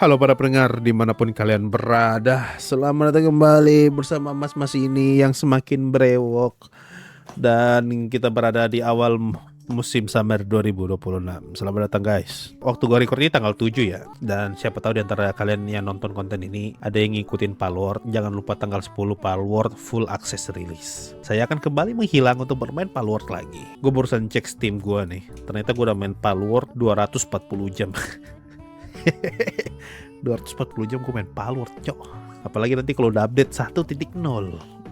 Halo para pendengar dimanapun kalian berada, selamat datang kembali bersama Mas ini yang semakin brewok. Dan kita berada di awal musim summer 2026. Selamat datang guys. Waktu gua record ini tanggal 7 ya. Dan siapa tahu di antara kalian yang nonton konten ini ada yang ngikutin Palworld. Jangan lupa tanggal 10 Palworld full access release. Saya akan kembali menghilang untuk bermain Palworld lagi. Gue barusan cek Steam gua nih. Ternyata gue udah main Palworld 240 jam. 240 jam gue main Palworld, cok. Apalagi nanti kalau udah update 1.0,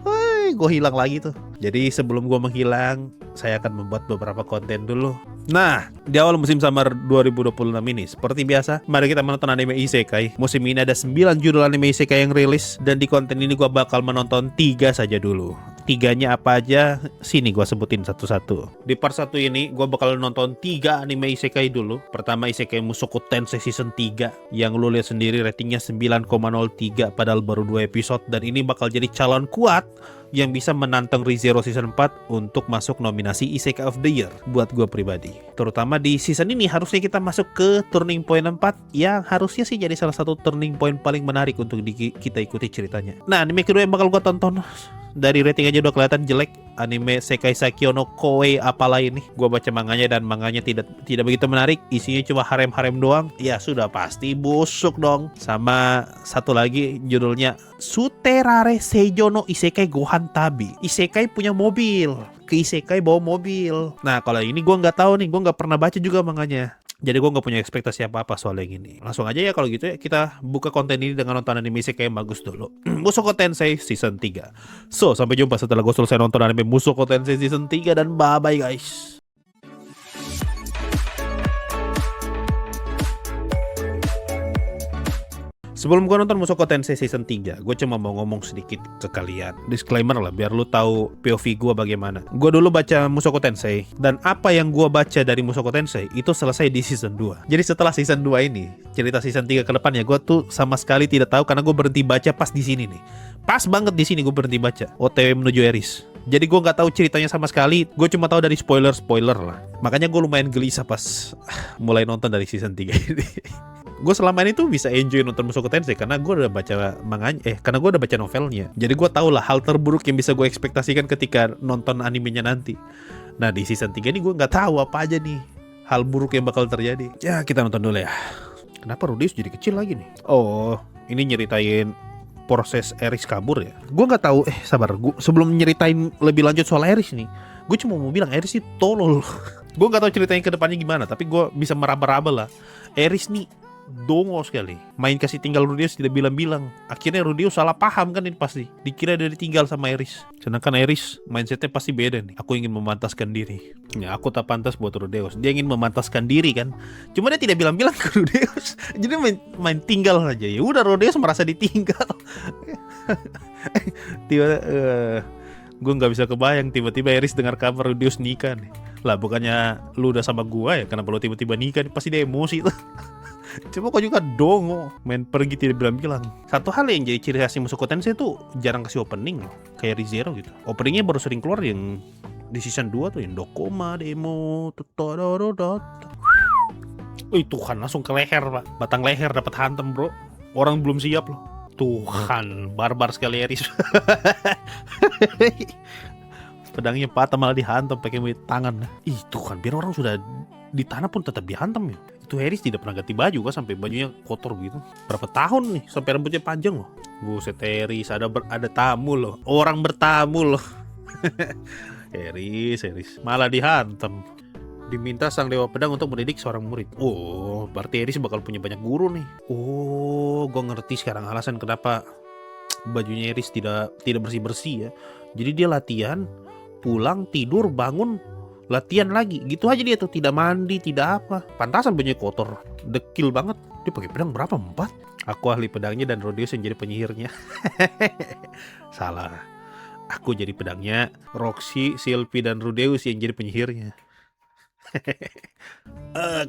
woi, gue hilang lagi tuh. Jadi sebelum gue menghilang, saya akan membuat beberapa konten dulu. Nah, di awal musim summer 2026 ini, seperti biasa, mari kita menonton anime isekai. Musim ini ada 9 judul anime isekai yang rilis, dan di konten ini gue bakal menonton 3 saja dulu. 3-nya apa aja, sini gue sebutin satu-satu. Di part 1 ini gue bakal nonton 3 anime isekai dulu. Pertama Isekai Mushoku Tensei season 3, yang lu lihat sendiri ratingnya 9,03 padahal baru 2 episode. Dan ini bakal jadi calon kuat yang bisa menantang ReZero season 4 untuk masuk nominasi Isekai of the Year buat gue pribadi. Terutama di season ini harusnya kita masuk ke turning point 4 yang harusnya sih jadi salah satu turning point paling menarik untuk kita ikuti ceritanya. Nah, anime kedua yang bakal gue tonton, dari rating aja udah kelihatan jelek, anime Sekai Sakyo no Koei apalah ini. Gua baca manganya dan manganya tidak begitu menarik, isinya cuma harem-harem doang. Ya sudah pasti busuk dong. Sama satu lagi judulnya Suterare Seijo no Isekai Gohan Tabi. Isekai punya mobil, ke Isekai bawa mobil. Nah kalau ini gua nggak tahu nih, gua nggak pernah baca juga manganya. Jadi gue gak punya ekspektasi apa-apa soal yang ini. Langsung aja ya kalau gitu ya, kita buka konten ini dengan nonton anime isekai yang bagus dulu. Mushoku Tensei season 3. So, sampai jumpa setelah gue selesai nonton anime Mushoku Tensei season 3 dan bye-bye guys. Sebelum gue nonton Mushoku Tensei season 3, gue cuma mau ngomong sedikit ke kalian. Disclaimer lah, biar lu tahu POV gue bagaimana. Gue dulu baca Mushoku Tensei, dan apa yang gue baca dari Mushoku Tensei itu selesai di season 2. Jadi setelah season 2 ini, cerita season 3 ke depannya gue tuh sama sekali tidak tahu, karena gue berhenti baca pas di sini nih. Pas banget di sini gue berhenti baca. OTW menuju Eris. Jadi gue nggak tahu ceritanya sama sekali. Gue cuma tahu dari spoiler lah. Makanya gue lumayan gelisah pas mulai nonton dari season 3 ini. Gue selama ini tuh bisa enjoy nonton Mushoku Tensei karena gue udah baca manganya, karena gue udah baca novelnya. Jadi gue tau lah hal terburuk yang bisa gue ekspektasikan ketika nonton animenya nanti. Nah di season 3 ini gue nggak tahu apa aja nih hal buruk yang bakal terjadi. Ya kita nonton dulu ya. Kenapa Rudeus jadi kecil lagi nih? Oh, ini nyeritain proses Eris kabur ya. Gue nggak tahu. Sabar. Gue sebelum nyeritain lebih lanjut soal Eris nih, gue cuma mau bilang Eris itu tolol. Gue nggak tahu ceritanya ke depannya gimana, tapi gue bisa meraba-raba lah. Eris nih dongo sekali. Main kasih tinggal Rudeus tidak bilang-bilang. Akhirnya Rudeus salah paham kan ini pasti. Dikira dia ditinggal sama Eris. Sedangkan Eris mindsetnya pasti beda nih. Aku ingin memantaskan diri. Ya aku tak pantas buat Rudeus. Dia ingin memantaskan diri kan. Cuma dia tidak bilang-bilang ke Rudeus. Jadi main tinggal aja. Ya udah Rudeus merasa ditinggal. Gue nggak bisa kebayang tiba-tiba Eris dengar kabar Rudeus nikah nih. Lah bukannya lu udah sama gue ya, kenapa lu tiba-tiba nikah? Pasti dia emosi tuh. Coba kok juga dongo, main pergi tidak bilang-bilang. Satu hal yang jadi ciri khas Mushoku Tensei itu jarang kasih opening loh, kayak ReZero gitu. Openingnya baru sering keluar yang di season 2 tuh, yang Dokoma Demo Tutododot. Tuhan, langsung ke leher pak, batang leher dapat hantam bro. Orang belum siap loh. Tuhan, barbar sekali Eris. Pedangnya patah malah dihantam pakai tangan. Tuhan, biar orang sudah di tanah pun tetap dihantam ya. Itu Eris tidak pernah ganti baju kan, sampai bajunya kotor gitu. Berapa tahun nih sampai rambutnya panjang loh. Buset Eris, ada tamu loh. Orang bertamu loh. Eris malah dihantam. Diminta sang dewa pedang untuk mendidik seorang murid. Oh, berarti Eris bakal punya banyak guru nih. Oh, gue ngerti sekarang alasan kenapa bajunya Eris tidak bersih-bersih ya. Jadi dia latihan, pulang, tidur, bangun, latihan lagi. Gitu aja dia tuh, tidak mandi, tidak apa. Pantasan bajunya kotor, dekil banget. Dia pakai pedang berapa? 4? Aku ahli pedangnya dan Rudeus yang jadi penyihirnya. Salah. Aku jadi pedangnya, Roxy, Sylvie dan Rudeus yang jadi penyihirnya.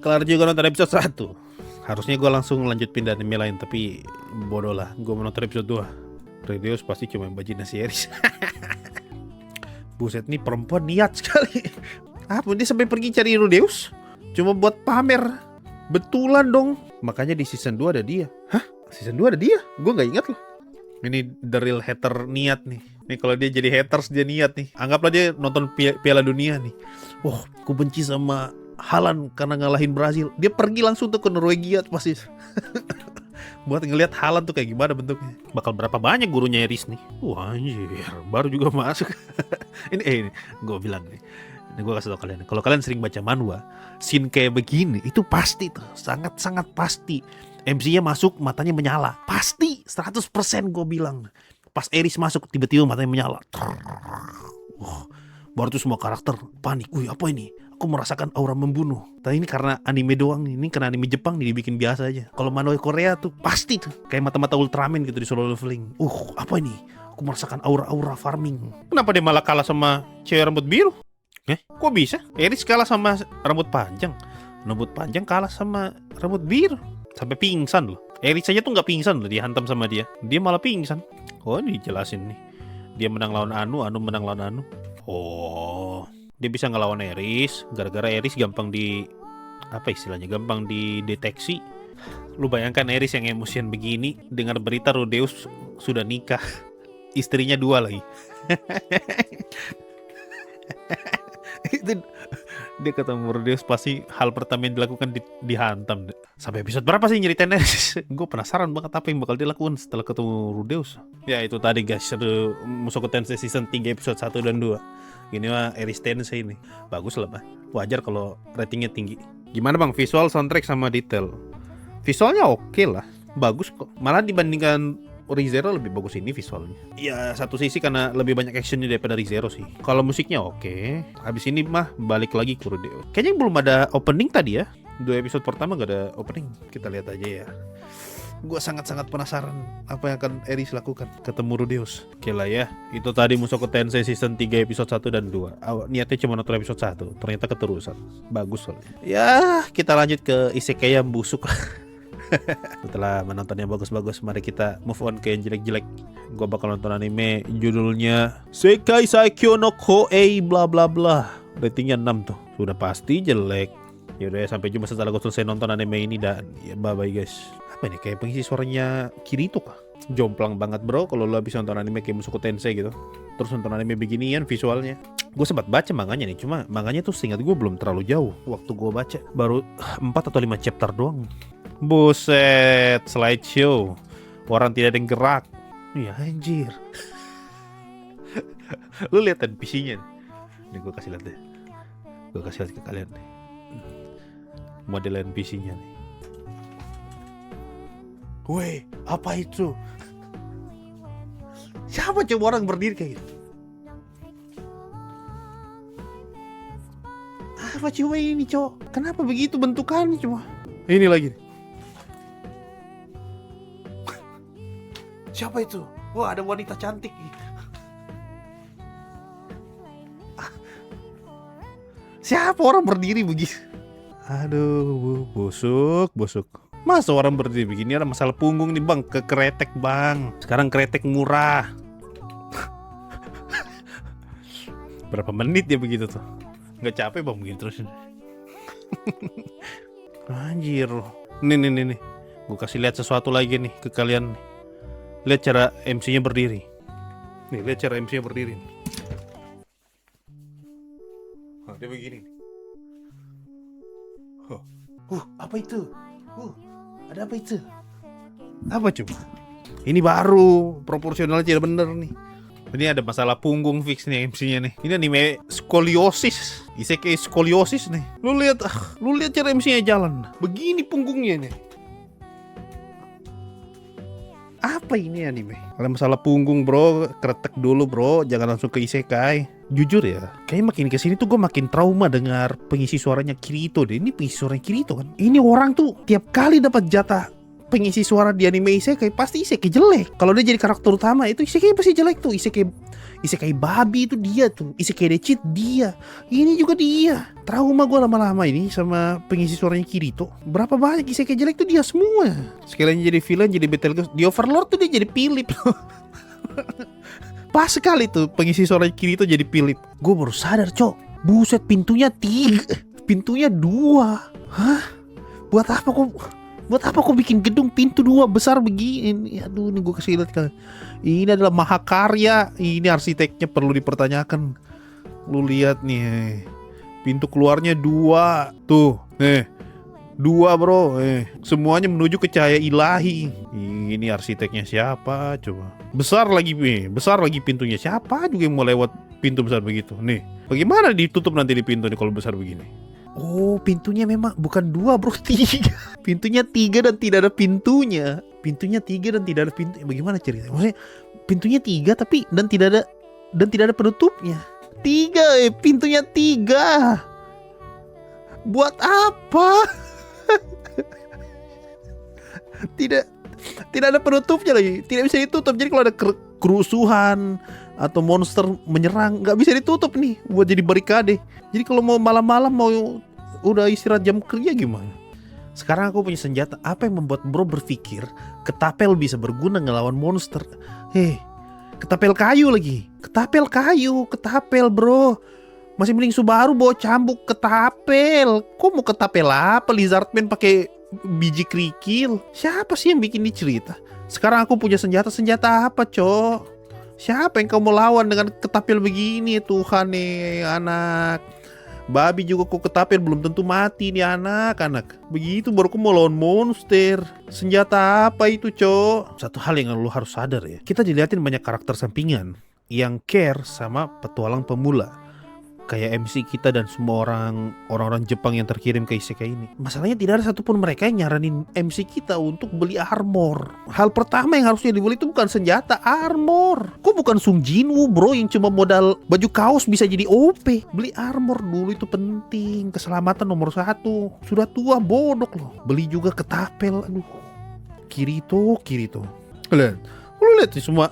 Kelar juga nonton episode 1. Harusnya gue langsung lanjut pindah anime lain, tapi bodoh lah, gue menonton episode 2. Rudeus pasti cuma imajinasi Eris. Buset nih perempuan niat sekali. Apa dia sampai pergi cari Rudeus? Cuma buat pamer. Betulan dong. Makanya di season 2 ada dia. Hah? Season 2 ada dia? Gue gak ingat loh. Ini the real hater niat nih. Nih kalau dia jadi haters dia niat nih. Anggaplah dia nonton Piala Dunia nih. Wah, aku benci sama Haaland karena ngalahin Brazil. Dia pergi langsung tuh ke Norwegia pasti. Buat ngelihat Haaland tuh kayak gimana bentuknya. Bakal berapa banyak gurunya Eris nih. Wah anjir, baru juga masuk. ini gue bilang nih. Ini gue kasih tau kalian. Kalau kalian sering baca manhwa, scene kayak begini itu pasti tuh, sangat-sangat pasti. MC-nya masuk, matanya menyala. Pasti, 100% gue bilang. Pas Eris masuk, tiba-tiba matanya menyala. Wah, baru tuh semua karakter panik. Wih, apa ini? Aku merasakan aura membunuh. Tapi ini karena anime doang nih. Ini karena anime Jepang nih, dibikin biasa aja. Kalau manhwa Korea tuh pasti tuh. Kayak mata-mata Ultraman gitu di Solo Leveling. Apa ini? Aku merasakan aura-aura farming. Kenapa dia malah kalah sama cewek rambut biru? Kok bisa? Eris kalah sama rambut panjang. Rambut panjang kalah sama rambut biru. Sampai pingsan loh. Eris aja tuh gak pingsan loh, dihantam sama dia. Dia malah pingsan. Oh, ini dijelasin nih. Dia menang lawan Anu menang lawan Anu. Oh, dia bisa ngelawan Eris gara-gara Eris gampang gampang dideteksi. Lu bayangkan Eris yang emosian begini dengar berita Rudeus sudah nikah. Istrinya 2 lagi. Itu dia ketemu Rudeus pasti hal pertama yang dilakukan dihantam. Sampai episode berapa sih nyeritain Eris? Gue penasaran banget apa yang bakal dilakukan setelah ketemu Rudeus. Ya itu tadi guys, Mushoku Tensei season 3 episode 1 dan 2. Ini mah Eris Tensei ini. Bagus lah Pak. Wajar kalau ratingnya tinggi. Gimana bang visual, soundtrack sama detail? Visualnya oke lah, bagus kok. Malah dibandingkan Re:Zero lebih bagus ini visualnya. Ya satu sisi karena lebih banyak actionnya daripada Re:Zero sih. Kalau musiknya oke. Habis ini mah balik lagi ke Rudeus. Kayaknya belum ada opening tadi ya. 2 episode pertama gak ada opening. Kita lihat aja ya. Gue sangat-sangat penasaran apa yang akan Eris lakukan ketemu Rudeus. Oke lah ya. Itu tadi Mushoku Tensei season 3 episode 1 dan 2. Niatnya cuma nonton episode 1. Ternyata keterusan. Bagus soalnya. Ya kita lanjut ke isekai yang busuk. Setelah menonton yang bagus-bagus, mari kita move on ke yang jelek-jelek. Gue bakal nonton anime judulnya Sekai Saikyo no Koei bla bla bla. Ratingnya 6 tuh. Sudah pasti jelek. Yaudah ya, sampai jumpa setelah gue selesai nonton anime ini dan ya bye bye guys. Apa ini kayak pengisi suaranya Kirito kah? Jomplang banget bro kalau lo habis nonton anime kayak Mushoku Tensei gitu. Terus nonton anime beginian visualnya. Gue sempat baca manganya nih, cuma manganya tuh seingat gue belum terlalu jauh. Waktu gue baca baru 4 atau 5 chapter doang. Buset, slideshow. Orang tidak ada yang gerak. Ya anjir. Lu lihat NPC-nya. Nih gue kasih lihat deh. Gue kasih lihat ke kalian nih. Model NPC-nya nih. Weh, apa itu? Siapa coba orang berdiri kayak gitu? Apa coba ini cowok? Kenapa begitu bentukannya coba? Ini lagi. Siapa itu? Wah, ada wanita cantik. Siapa orang berdiri begitu? Aduh, busuk. Masa orang berdiri begini ada masalah punggung nih bang? Ke kretek bang. Sekarang kretek murah. Berapa menit ya begitu tuh? Nggak capek bang begini terus? Anjir. Nih. Gue kasih lihat sesuatu lagi nih ke kalian nih. Lihat cara MC-nya berdiri. Nih, lihat cara MC-nya berdiri. Nah, dia begini. Apa itu? Ada apa itu? Apa coba? Ini baru proporsionalnya tidak bener nih. Ini ada masalah punggung fix nih MC-nya nih. Ini anime skoliosis. Isekai skoliosis nih. Lu lihat cara MC-nya jalan. Begini punggungnya nih. Apa ini anime? Kalau masalah punggung bro, kretek dulu bro, jangan langsung ke isekai. Jujur ya, kayaknya makin kesini tuh gue makin trauma dengar pengisi suaranya Kirito deh. Ini pengisi suaranya Kirito kan? Ini orang tuh tiap kali dapat jatah pengisi suara di anime isekai pasti isekai jelek. Kalau dia jadi karakter utama itu isekai pasti jelek tuh. Isekai babi itu dia tuh. Isekai decit dia. Ini juga dia. Trauma gue lama-lama ini sama pengisi suaranya Kirito. Berapa banyak isekai jelek tuh dia semua. Sekalian jadi villain, jadi Betelgeuse. Di Overlord tuh dia jadi Philip. Pas sekali tuh pengisi suaranya Kirito jadi Philip. Gue baru sadar cok. Buset, pintunya 3, pintunya 2. Hah? Buat apa kok Buat apa kau bikin gedung pintu 2 besar begini? Aduh, ini gue kasih lihat kan. Ini adalah mahakarya. Ini arsiteknya perlu dipertanyakan. Lu lihat nih, pintu keluarnya 2 tuh, nih 2 bro, semuanya menuju ke cahaya ilahi. Ini arsiteknya siapa coba? Besar lagi pintunya. Siapa juga yang mau lewat pintu besar begitu? Nih, bagaimana ditutup nanti di pintu nih kalau besar begini? Oh, pintunya memang bukan 2 bro, 3. Pintunya 3 dan tidak ada pintunya. Pintunya 3 dan tidak ada pintu. Bagaimana ceritanya? Maksudnya pintunya 3 tapi dan tidak ada penutupnya. 3, pintunya 3. Buat apa? Tidak ada penutupnya lagi. Tidak bisa ditutup. Jadi kalau ada kerusuhan atau monster menyerang, nggak bisa ditutup nih buat jadi barikade. Jadi kalau mau malam-malam mau udah istirahat jam kerja gimana? Sekarang aku punya senjata. Apa yang membuat bro berpikir ketapel bisa berguna ngelawan monster? Ketapel kayu lagi. Ketapel bro. Masih mending Subaru bawa cambuk ketapel. Kok mau ketapel apa? Lizardman pakai biji kerikil. Siapa sih yang bikin ini cerita? Sekarang aku punya senjata apa cok? Siapa yang kamu lawan dengan ketapel begini? Tuhan nih anak. Babi juga kok ketapel belum tentu mati nih anak. Begitu baru aku mau lawan monster. Senjata apa itu cok? Satu hal yang lu harus sadar ya. Kita dilihatin banyak karakter sampingan yang care sama petualang pemula. Kayak MC kita dan semua orang-orang Jepang yang terkirim ke isekai ini. Masalahnya tidak ada satupun mereka yang nyaranin MC kita untuk beli armor. Hal pertama yang harusnya dibeli itu bukan senjata, armor. Kok bukan Sung Jinwoo bro yang cuma modal baju kaos bisa jadi OP. Beli armor dulu itu penting. Keselamatan nomor 1. Sudah tua bodok loh. Beli juga ketapel. Aduh. Kirito. Lu lihat sih semua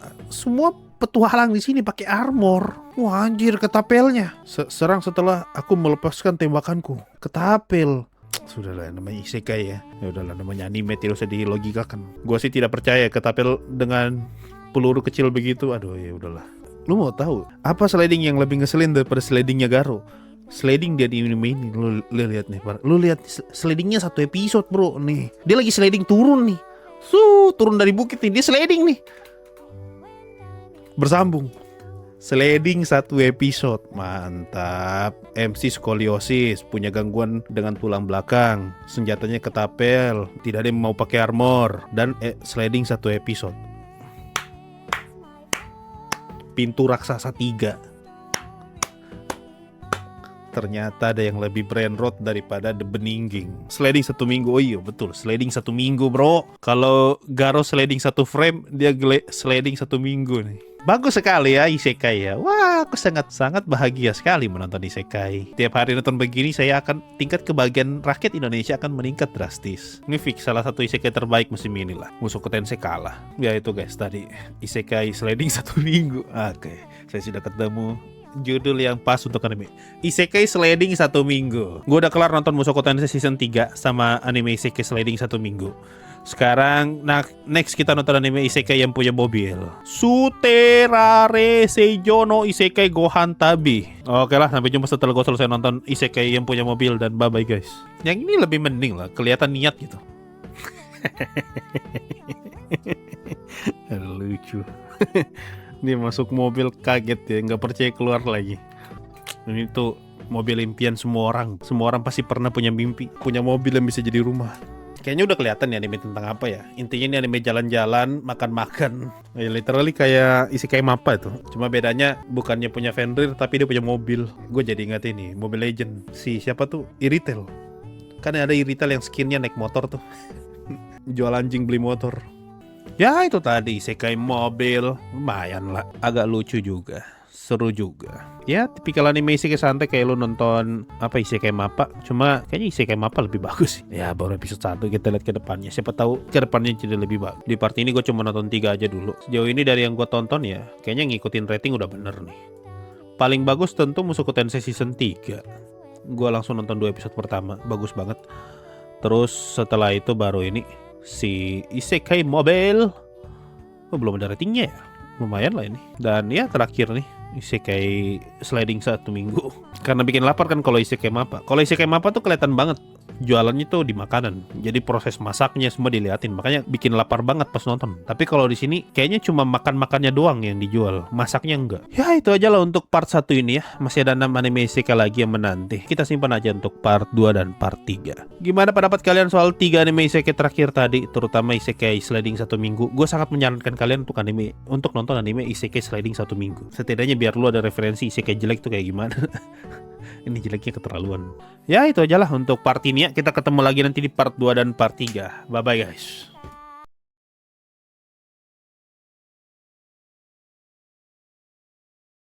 petualang di sini pakai armor. Wah anjir ketapelnya. Serang setelah aku melepaskan tembakanku. Ketapel. Sudahlah namanya isekai ya. Ya udahlah namanya anime tidak usah dilogikakan. Gua sih tidak percaya ketapel dengan peluru kecil begitu. Aduh ya udahlah. Lu mau tahu apa sliding yang lebih ngeselin daripada slidingnya Garo? Sliding dia di anime ini. Lu lihat nih. Lu lihat slidingnya 1 episode bro nih. Dia lagi sliding turun nih. Turun dari bukit nih. Dia sliding nih. Bersambung. Sliding 1 episode. Mantap. MC skoliosis, punya gangguan dengan tulang belakang. Senjatanya ketapel, tidak ada yang mau pakai armor. Dan sliding 1 episode. Pintu raksasa 3. Ternyata ada yang lebih brainrot daripada The Beninging. Sliding 1 minggu. Oh iya betul, sliding 1 minggu bro. Kalau Garo sliding 1 frame, dia sliding 1 minggu nih. Bagus sekali ya isekai ya. Wah, aku sangat bahagia sekali menonton isekai. Tiap hari nonton begini tingkat kebahagiaan rakyat Indonesia akan meningkat drastis. Ini fix salah satu isekai terbaik musim ini lah. Mushoku Tensei kalah. Ya itu guys tadi isekai sliding 1 minggu. Oke, saya sudah ketemu judul yang pas untuk anime. Isekai sliding 1 minggu. Gue udah kelar nonton Mushoku Tensei season 3 sama anime isekai sliding 1 minggu. Sekarang next kita nonton anime isekai yang punya mobil. Suterare Seijono Isekai Gohan Tabi. Oke lah, sampai jumpa setelah gue selesai nonton isekai yang punya mobil. Dan bye bye guys. Yang ini lebih mending lah, kelihatan niat gitu. Lucu. Dia masuk mobil kaget ya, nggak percaya keluar lagi. Ini tuh mobil impian semua orang. Semua orang pasti pernah punya mimpi, punya mobil yang bisa jadi rumah. Kayaknya udah kelihatan ya anime tentang apa ya. Intinya ini anime jalan-jalan, makan-makan. Ya, literally kayak isekai Mappa itu. Cuma bedanya bukannya punya Fenrir tapi dia punya mobil. Gue jadi ingat ini, Mobile Legend. Siapa tuh? Iritel. Kan ada Iritel yang skinnya naik motor tuh. Jual anjing beli motor. Ya itu tadi isekai mobil. Lumayan lah. Agak lucu juga. Seru juga. Ya tipikal anime isekai santai kayak lu nonton isekai Mappa. Cuma kayaknya isekai Mappa lebih bagus sih. Ya baru episode 1, kita lihat ke depannya. Siapa tahu ke depannya jadi lebih bagus. Di part ini gue cuma nonton 3 aja dulu. Sejauh ini dari yang gue tonton ya kayaknya ngikutin rating udah bener nih. Paling bagus tentu Mushoku Tensei season 3. Gue langsung nonton 2 episode pertama. Bagus banget. Terus setelah itu baru ini si isekai mobil. Belum ada ratingnya ya. Lumayan lah ini. Dan ya terakhir nih isekai sliding 1 minggu. Karena bikin lapar kan kalau isekai Mappa. Kalau isekai Mappa tuh kelihatan banget jualannya tuh di makanan. Jadi proses masaknya semua diliatin. Makanya bikin lapar banget pas nonton. Tapi kalau di sini kayaknya cuma makan-makannya doang yang dijual, masaknya enggak. Ya itu aja lah untuk part 1 ini ya. Masih ada 6 anime isekai lagi yang menanti. Kita simpan aja untuk part 2 dan part 3. Gimana pendapat kalian soal 3 anime isekai terakhir tadi, terutama isekai sliding 1 minggu? Gue sangat menyarankan kalian untuk nonton anime isekai sliding 1 minggu. Setidaknya biar lu ada referensi isekai jelek tuh kayak gimana. Ini jeleknya keterlaluan. Ya itu aja lah untuk part ini ya. Kita ketemu lagi nanti di part 2 dan part 3. Bye bye guys.